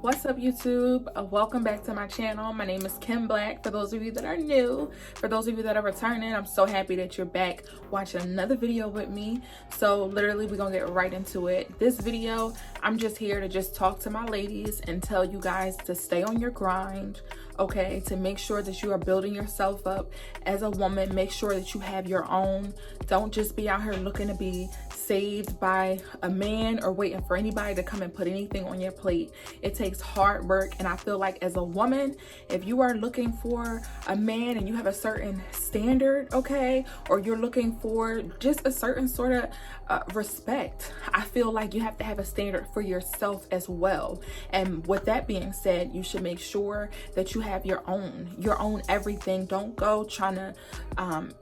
What's up, YouTube? Welcome back to my channel. My name is Kim Black. For those of you that are new, for those of you that are returning, I'm so happy that you're back watching another video with me. So literally, we're gonna get right into it. This video, I'm just here to just talk to my ladies and tell you guys to stay on your grind, okay? To make sure that you are building yourself up as a woman. Make sure that you have your own. Don't just be out here looking to be saved by a man or waiting for anybody to come and put anything on your plate. It takes hard work, and I feel like as a woman, if you are looking for a man and you have a certain standard, okay, or you're looking for just a certain sort of respect, I feel like you have to have a standard for yourself as well. And with that being said, you should make sure that you have your own everything. Don't go trying to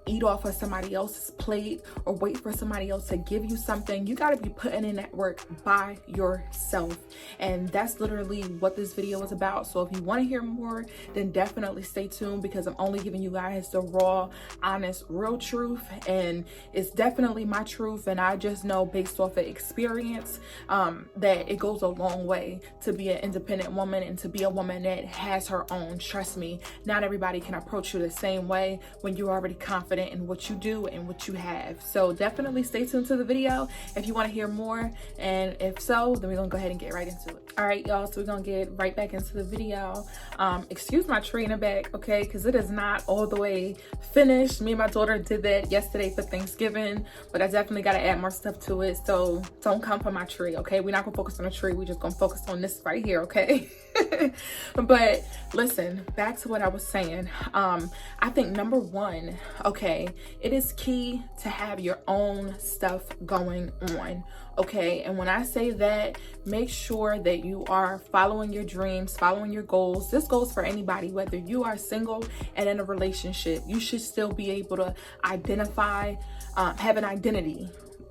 eat off of somebody else's plate or wait for somebody else to give you something. You got to be putting in that work by yourself, and that's literally what this video is about. So if you want to hear more, then definitely stay tuned, because I'm only giving you guys the raw, honest, real truth, and it's definitely my truth. And I just know based off of experience that it goes a long way to be an independent woman and to be a woman that has her own. Trust me, not everybody can approach you the same way when you're already confident in what you do and what you have. So definitely stay tuned to the video if you want to hear more, and if so, then we're gonna go ahead and get right into it. All right, y'all, so we're gonna get right back into the video. Excuse my tree in the back, okay, because it is not all the way finished. Me and my daughter did that yesterday for Thanksgiving, but I definitely got to add more stuff to it, so don't come for my tree, okay? We're not gonna focus on the tree, we're just gonna focus on this right here, okay? But listen, back to what I was saying. I think number one, okay, it is key to have your own stuff going on, okay? And when I say that, make sure that you are following your dreams, following your goals. This goes for anybody, whether you are single and in a relationship. You should still be able to identify, have an identity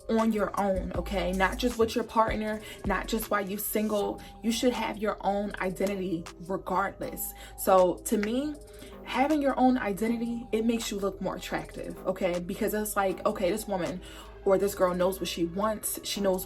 on your own, okay? Not just with your partner, not just while you're single. You should have your own identity regardless. So to me, having your own identity, it makes you look more attractive, okay? Because it's like, okay, this woman or this girl knows what she wants. She knows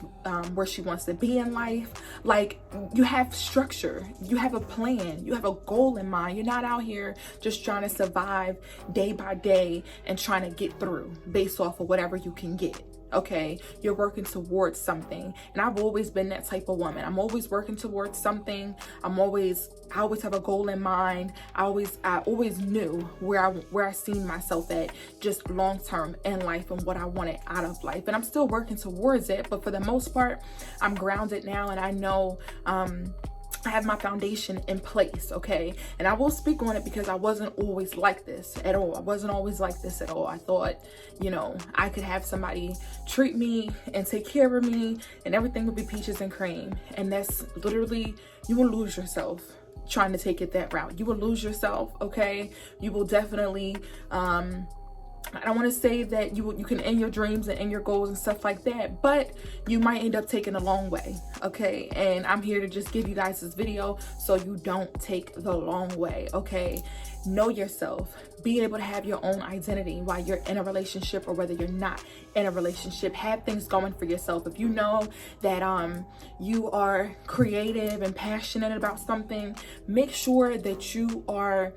where she wants to be in life. Like, you have structure, you have a plan, you have a goal in mind. You're not out here just trying to survive day by day and trying to get through based off of whatever you can get. Okay, you're working towards something, and I've always been that type of woman. I'm always working towards something. I always have a goal in mind. I always knew where I seen myself at, just long term in life, and what I wanted out of life, and I'm still working towards it. But for the most part, I'm grounded now, and I know I have my foundation in place, okay? And I will speak on it because I wasn't always like this at all. I wasn't always like this at all. I thought, you know, I could have somebody treat me and take care of me and everything would be peaches and cream. And that's literally, you will lose yourself trying to take it that route. You will lose yourself, okay? You will definitely, I don't want to say that you can end your dreams and end your goals and stuff like that, but you might end up taking a long way, okay? And I'm here to just give you guys this video so you don't take the long way, okay? Know yourself. Be able to have your own identity while you're in a relationship or whether you're not in a relationship. Have things going for yourself. If you know that you are creative and passionate about something, make sure that you are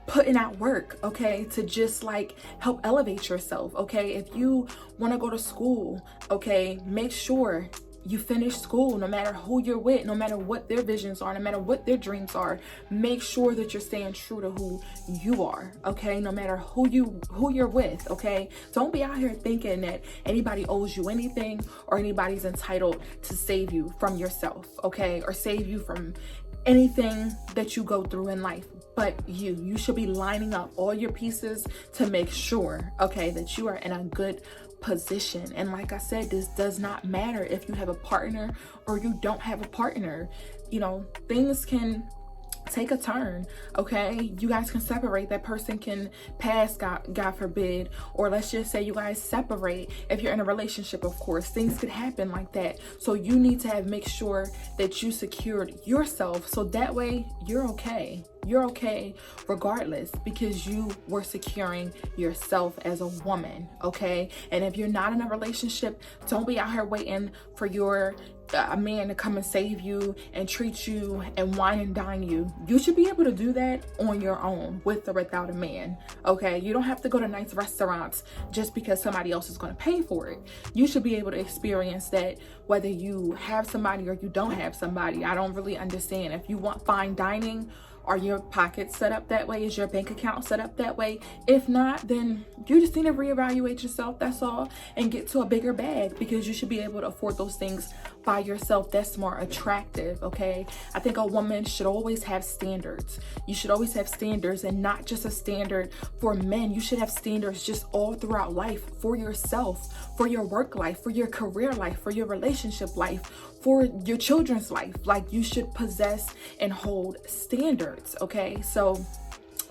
putting out work, okay, to just like help elevate yourself, okay? If you want to go to school, okay, make sure you finish school, no matter who you're with, no matter what their visions are, no matter what their dreams are. Make sure that you're staying true to who you are, okay? No matter who you're with, okay? Don't be out here thinking that anybody owes you anything or anybody's entitled to save you from yourself, okay? Or save you from anything that you go through in life. But you should be lining up all your pieces to make sure, okay, that you are in a good position. And like I said, this does not matter if you have a partner or you don't have a partner. You know, things can take a turn, okay? You guys can separate. That person can pass, God forbid, or let's just say you guys separate. If you're in a relationship, of course, things could happen like that. So you need to make sure that you secured yourself, so that way you're okay. You're okay regardless, because you were securing yourself as a woman, okay? And if you're not in a relationship, don't be out here waiting for your a man to come and save you and treat you and wine and dine you. You should be able to do that on your own, with or without a man, okay? You don't have to go to nice restaurants just because somebody else is going to pay for it. You should be able to experience that whether you have somebody or you don't have somebody. I don't really understand. If you want fine dining, are your pockets set up that way? Is your bank account set up that way? If not, then you just need to reevaluate yourself, that's all, and get to a bigger bag, because you should be able to afford those things by yourself. That's more attractive, okay? I think a woman should always have standards. You should always have standards, and not just a standard for men. You should have standards just all throughout life, for yourself, for your work life, for your career life, for your relationship life, for your children's life. Like, you should possess and hold standards, okay? So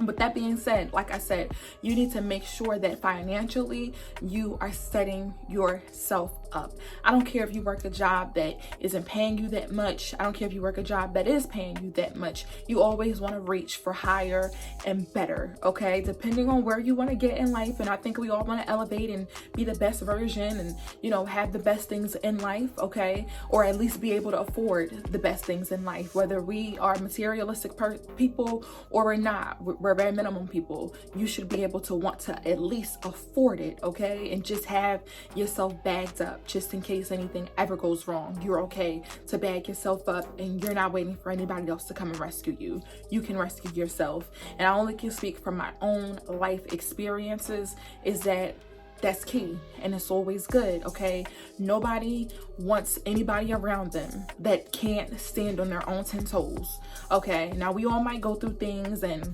with that being said, like I said, you need to make sure that financially you are setting yourself up. I don't care if you work a job that isn't paying you that much. I don't care if you work a job that is paying you that much. You always want to reach for higher and better, okay? Depending on where you want to get in life. And I think we all want to elevate and be the best version and, you know, have the best things in life, okay? Or at least be able to afford the best things in life, whether we are materialistic people or we're not. We're bare minimum people. You should be able to want to at least afford it, okay? And just have yourself bagged up, just in case anything ever goes wrong. You're okay to bag yourself up, and you're not waiting for anybody else to come and rescue you. You can rescue yourself. And I only can speak from my own life experiences, is that that's key, and it's always good, okay? Nobody wants anybody around them that can't stand on their own 10 toes, okay? Now, we all might go through things, and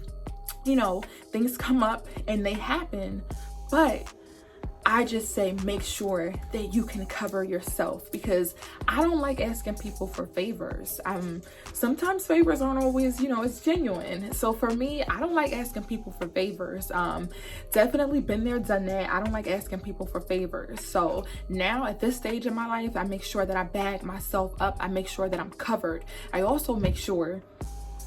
you know, things come up and they happen, but I just say make sure that you can cover yourself, because I don't like asking people for favors. Sometimes favors aren't always, you know, it's genuine. So for me, I don't like asking people for favors. Definitely been there, done that. I don't like asking people for favors. So now at this stage in my life, I make sure that I bag myself up. I make sure that I'm covered. I also make sure,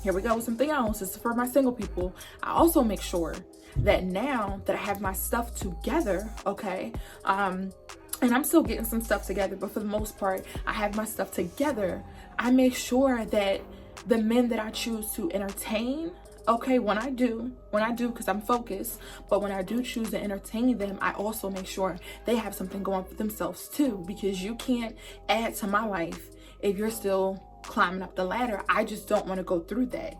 here we go with something else. This is for my single people. I also make sure that now that I have my stuff together, okay, and I'm still getting some stuff together, but for the most part, I have my stuff together. I make sure that the men that I choose to entertain, okay, when I do, because I'm focused, but when I do choose to entertain them, I also make sure they have something going for themselves too, because you can't add to my life if you're still climbing up the ladder. I just don't want to go through that.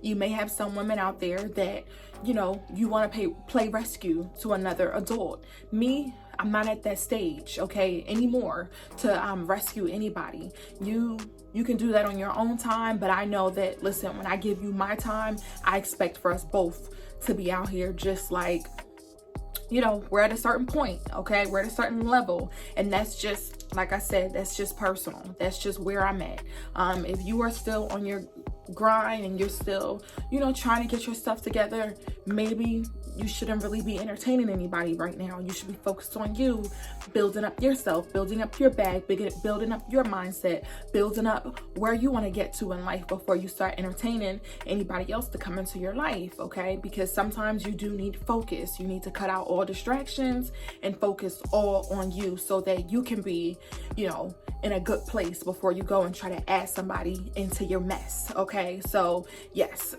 You may have some women out there that, you know, you want to play rescue to another adult. Me, I'm not at that stage, okay, anymore to rescue anybody. You can do that on your own time, but I know that, listen, when I give you my time, I expect for us both to be out here just like, you know, we're at a certain point, okay? We're at a certain level, and that's just, like I said, that's just personal. That's just where I'm at. If you are still on your grind and you're still, you know, trying to get your stuff together, maybe you shouldn't really be entertaining anybody right now. You should be focused on you, building up yourself, building up your bag, building up your mindset, building up where you want to get to in life before you start entertaining anybody else to come into your life, okay? Because sometimes you do need focus. You need to cut out all distractions and focus all on you so that you can be, you know, in a good place before you go and try to add somebody into your mess, okay? So yes,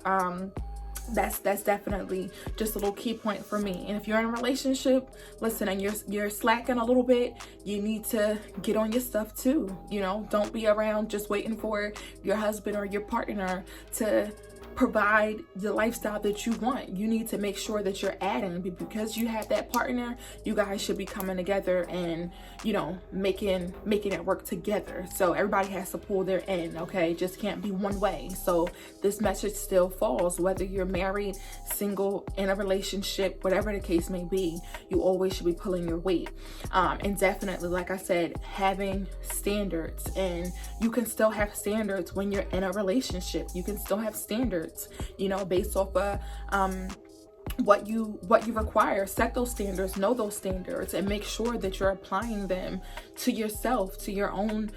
that's definitely just a little key point for me. And if you're in a relationship, listen, and you're slacking a little bit, you need to get on your stuff too. You know, don't be around just waiting for your husband or your partner to provide the lifestyle that you want. You need to make sure that you're adding, because you have that partner. You guys should be coming together and, you know, making it work together. So everybody has to pull their end, okay? It just can't be one way. So this message still falls, whether you're married, single, in a relationship, whatever the case may be. You always should be pulling your weight. And definitely, like I said, having standards. And you can still have standards when you're in a relationship. You can still have standards, you know, based off of what you require. Set those standards, know those standards, and make sure that you're applying them to yourself, to your own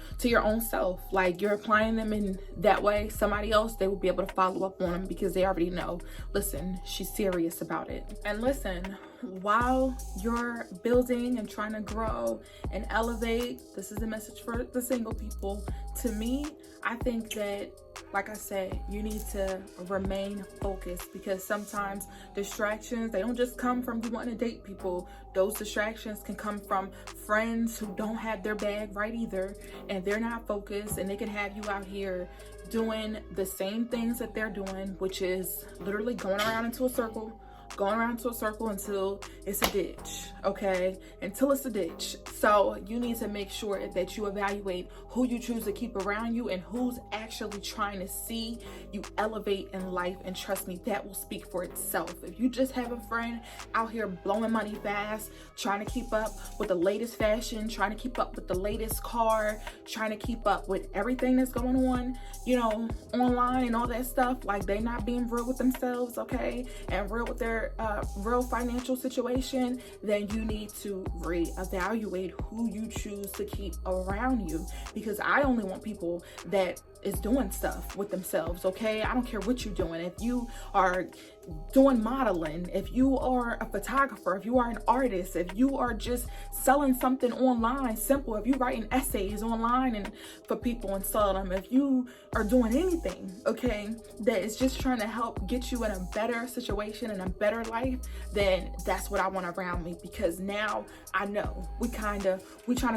self. Like, you're applying them in that way, somebody else, they will be able to follow up on them, because they already know, listen, she's serious about it. And listen, while you're building and trying to grow and elevate, this is a message for the single people. To me, I think that, like I said, you need to remain focused, because sometimes distractions, they don't just come from you wanting to date people. Those distractions can come from friends who don't have their bag right either, and they're not focused, and they can have you out here doing the same things that they're doing, which is literally going around into a circle until it's a ditch, okay? Until it's a ditch. So you need to make sure that you evaluate who you choose to keep around you and who's actually trying to see you elevate in life. And trust me, that will speak for itself. If you just have a friend out here blowing money fast, trying to keep up with the latest fashion, trying to keep up with the latest car, trying to keep up with everything that's going on, you know, online and all that stuff, like they're not being real with themselves, okay? And real with their real financial situation, then you need to reevaluate who you choose to keep around you, because I only want people that is doing stuff with themselves, okay? I don't care what you're doing. If you are doing modeling, if you are a photographer, if you are an artist, if you are just selling something online, simple, if you're writing essays online and for people and selling them, if you are doing anything, okay, that is just trying to help get you in a better situation and a better life, then that's what I want around me. Because now I know we trying to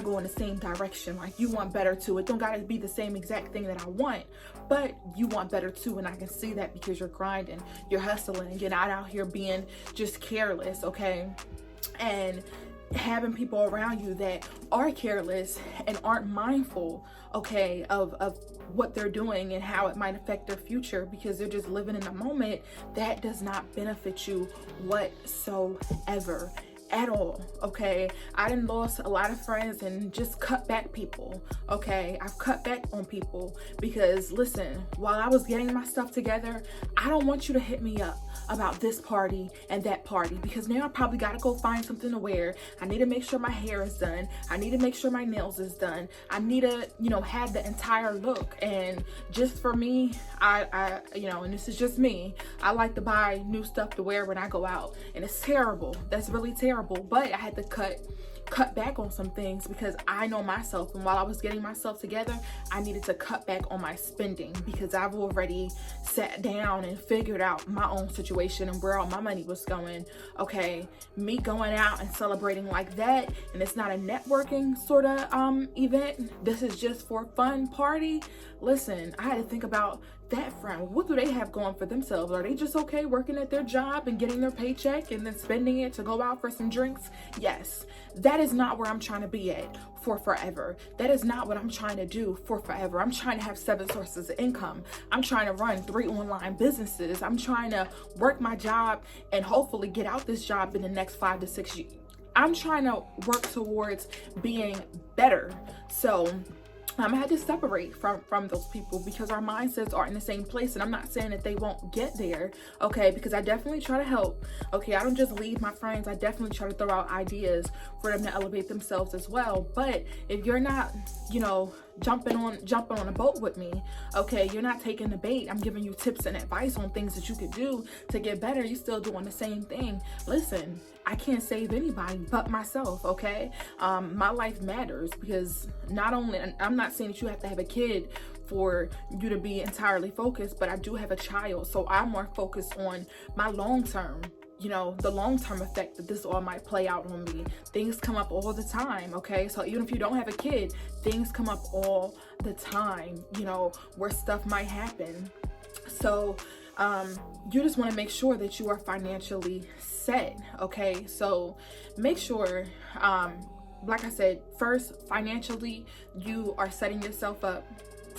go in the same direction. Like, you want better too. It don't gotta be the same exact thing that I want, but you want better too, and I can see that because you're grinding, you're hustling, and you're not out here being just careless, okay? And having people around you that are careless and aren't mindful, okay, of what they're doing and how it might affect their future, because they're just living in the moment, that does not benefit you whatsoever at all, okay? I done lost a lot of friends and just cut back people, okay? I've cut back on people because, listen, while I was getting my stuff together, I don't want you to hit me up about this party and that party, because now I probably gotta go find something to wear. I need to make sure my hair is done. I need to make sure my nails is done. I need to, you know, have the entire look. And just for me, I you know, and this is just me, I like to buy new stuff to wear when I go out, and it's terrible. That's really terrible. But I had to cut back on some things because I know myself, and while I was getting myself together, I needed to cut back on my spending, because I've already sat down and figured out my own situation and where all my money was going, okay? Me going out and celebrating like that, and it's not a networking sort of event, this is just for fun party. Listen, I had to think about that friend. What do they have going for themselves? Are they just okay working at their job and getting their paycheck and then spending it to go out for some drinks? Yes, that is not where I'm trying to be at for forever. That is not what I'm trying to do for forever. I'm trying to have 7 sources of income. I'm trying to run 3 online businesses. I'm trying to work my job and hopefully get out this job in the next 5 to 6 years. I'm trying to work towards being better. So I had to separate from those people because our mindsets aren't in the same place. And I'm not saying that they won't get there, okay, because I definitely try to help, okay? I don't just leave my friends. I definitely try to throw out ideas for them to elevate themselves as well. But if you're not, you know, jumping on a boat with me, okay, you're not taking the bait, I'm giving you tips and advice on things that you could do to get better, you're still doing the same thing. Listen, I can't save anybody but myself, okay? My life matters, because not only, I'm not saying that you have to have a kid for you to be entirely focused, but I do have a child, so I'm more focused on my long term, you know, the long-term effect that this all might play out on me. Things come up all the time, okay? So even if you don't have a kid, things come up all the time, you know, where stuff might happen. So you just want to make sure that you are financially set, okay? So make sure, like I said, first, financially, you are setting yourself up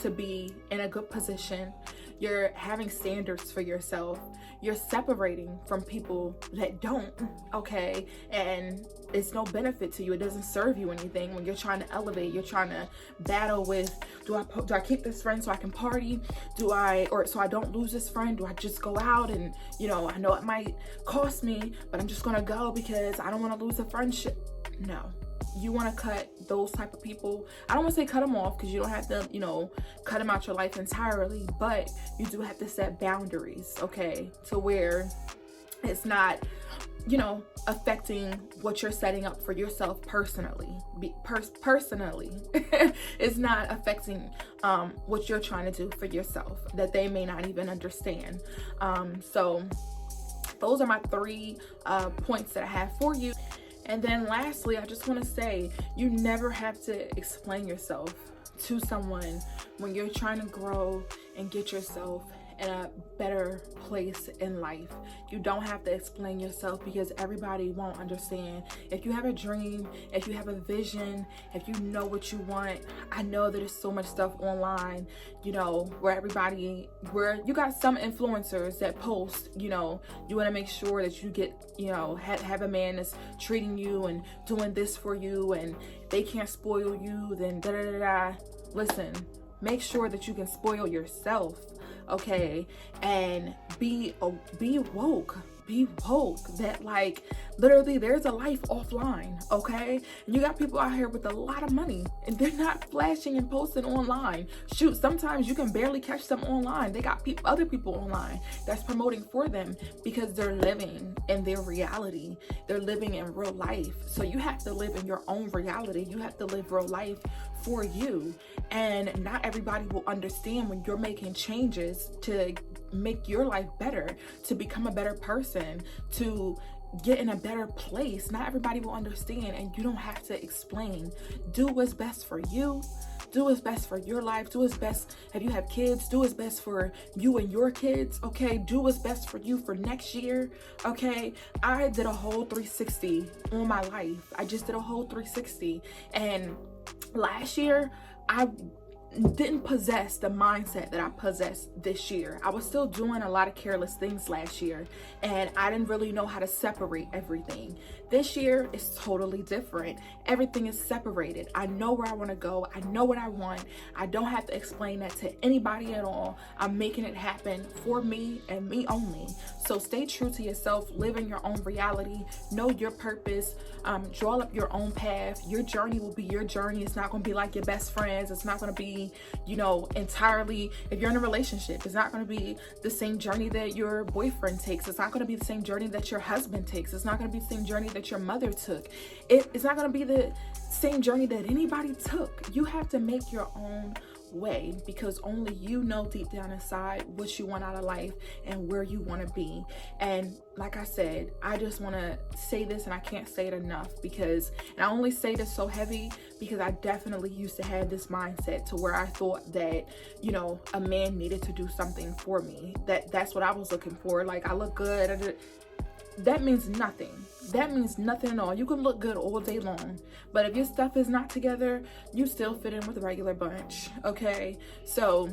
to be in a good position. You're having standards for yourself. You're separating from people that don't, okay? And it's no benefit to you. It doesn't serve you anything when you're trying to elevate. You're trying to battle with, do I keep this friend so I can party? Or so I don't lose this friend? Do I just go out and, you know, I know it might cost me, but I'm just gonna go because I don't want to lose a friendship? No. You want to cut those type of people. I don't want to say cut them off, because you don't have to, you know, cut them out your life entirely, but you do have to set boundaries, okay, to where it's not you know, affecting what you're setting up for yourself personally. Personally, it's not affecting what you're trying to do for yourself that they may not even understand. So those are my 3 points that I have for you. And then lastly, I just want to say, you never have to explain yourself to someone when you're trying to grow and get yourself in a better place in life. You don't have to explain yourself, because everybody won't understand. If you have a dream, if you have a vision, if you know what you want, I know that there's so much stuff online, you know, where you got some influencers that post, you know, you want to make sure that you get, you know, have a man that's treating you and doing this for you, and they can't spoil you, then da da da da. Listen, make sure that you can spoil yourself, okay? And be woke. Be woke that, like, literally there's a life offline, okay? And you got people out here with a lot of money and they're not flashing and posting online. Shoot, sometimes you can barely catch them online. They got other people online that's promoting for them, because they're living in their reality. They're living in real life. So you have to live in your own reality. You have to live real life for you. And not everybody will understand when you're making changes to make your life better, to become a better person, to get in a better place. Not everybody will understand, and you don't have to explain. Do what's best for you. Do what's best for your life. Do what's best. If you have kids, do what's best for you and your kids, okay? Do what's best for you for next year, okay? I did a whole 360 on my life. I just did a whole 360. And last year, I didn't possess the mindset that I possessed this year. I was still doing a lot of careless things last year, and I didn't really know how to separate everything. This year is totally different. Everything is separated. I know where I want to go. I know what I want. I don't have to explain that to anybody at all. I'm making it happen for me and me only. So stay true to yourself. Live in your own reality. Know your purpose. Draw up your own path. Your journey will be your journey. It's not going to be like your best friends. It's not going to be, you know, entirely, if you're in a relationship, it's not going to be the same journey that your boyfriend takes. It's not going to be the same journey that your husband takes. It's not going to be the same journey that your mother took. It's not going to be the same journey that anybody took. You have to make your own way, because only you know deep down inside what you want out of life and where you want to be. And like I said, I just want to say this, and I can't say it enough, because, and I only say this so heavy because I definitely used to have this mindset to where I thought that, you know, a man needed to do something for me. That's what I was looking for. Like, I look good. That means nothing. That means nothing at all. You can look good all day long, but if your stuff is not together, you still fit in with a regular bunch, okay? So,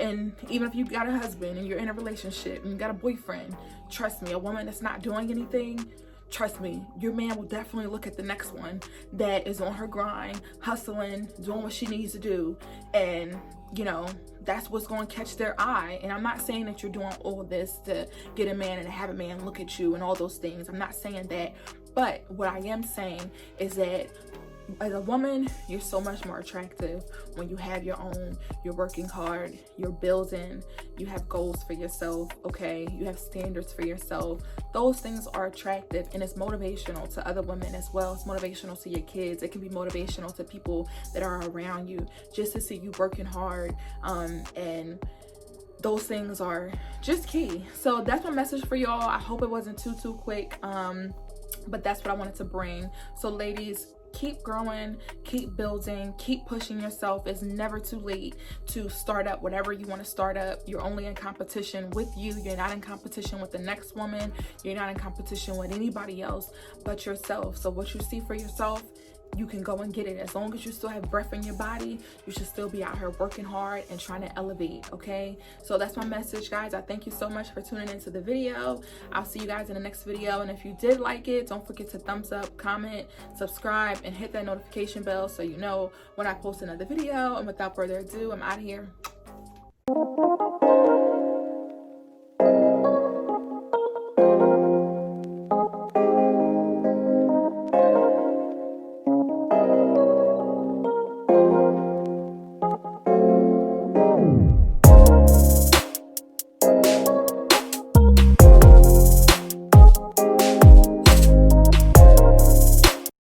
and even if you got a husband and you're in a relationship and you got a boyfriend, trust me, a woman that's not doing anything, trust me, your man will definitely look at the next one that is on her grind, hustling, doing what she needs to do, and, you know, that's what's going to catch their eye. And I'm not saying that you're doing all this to get a man and have a man look at you and all those things. I'm not saying that. But what I am saying is that as a woman, you're so much more attractive when you have your own, you're working hard, you're building, you have goals for yourself, okay? You have standards for yourself. Those things are attractive, and it's motivational to other women as well. It's motivational to your kids. It can be motivational to people that are around you, just to see you working hard, and those things are just key. So that's my message for y'all. I hope it wasn't too quick, but that's what I wanted to bring. So ladies, keep growing, keep building, keep pushing yourself. It's never too late to start up whatever you want to start up. You're only in competition with you. You're not in competition with the next woman. You're not in competition with anybody else but yourself. So what you see for yourself, you can go and get it. As long as you still have breath in your body, you should still be out here working hard and trying to elevate, okay? So that's my message, guys. I thank you so much for tuning into the video. I'll see you guys in the next video. And if you did like it, don't forget to thumbs up, comment, subscribe, and hit that notification bell so you know when I post another video. And without further ado, I'm out of here.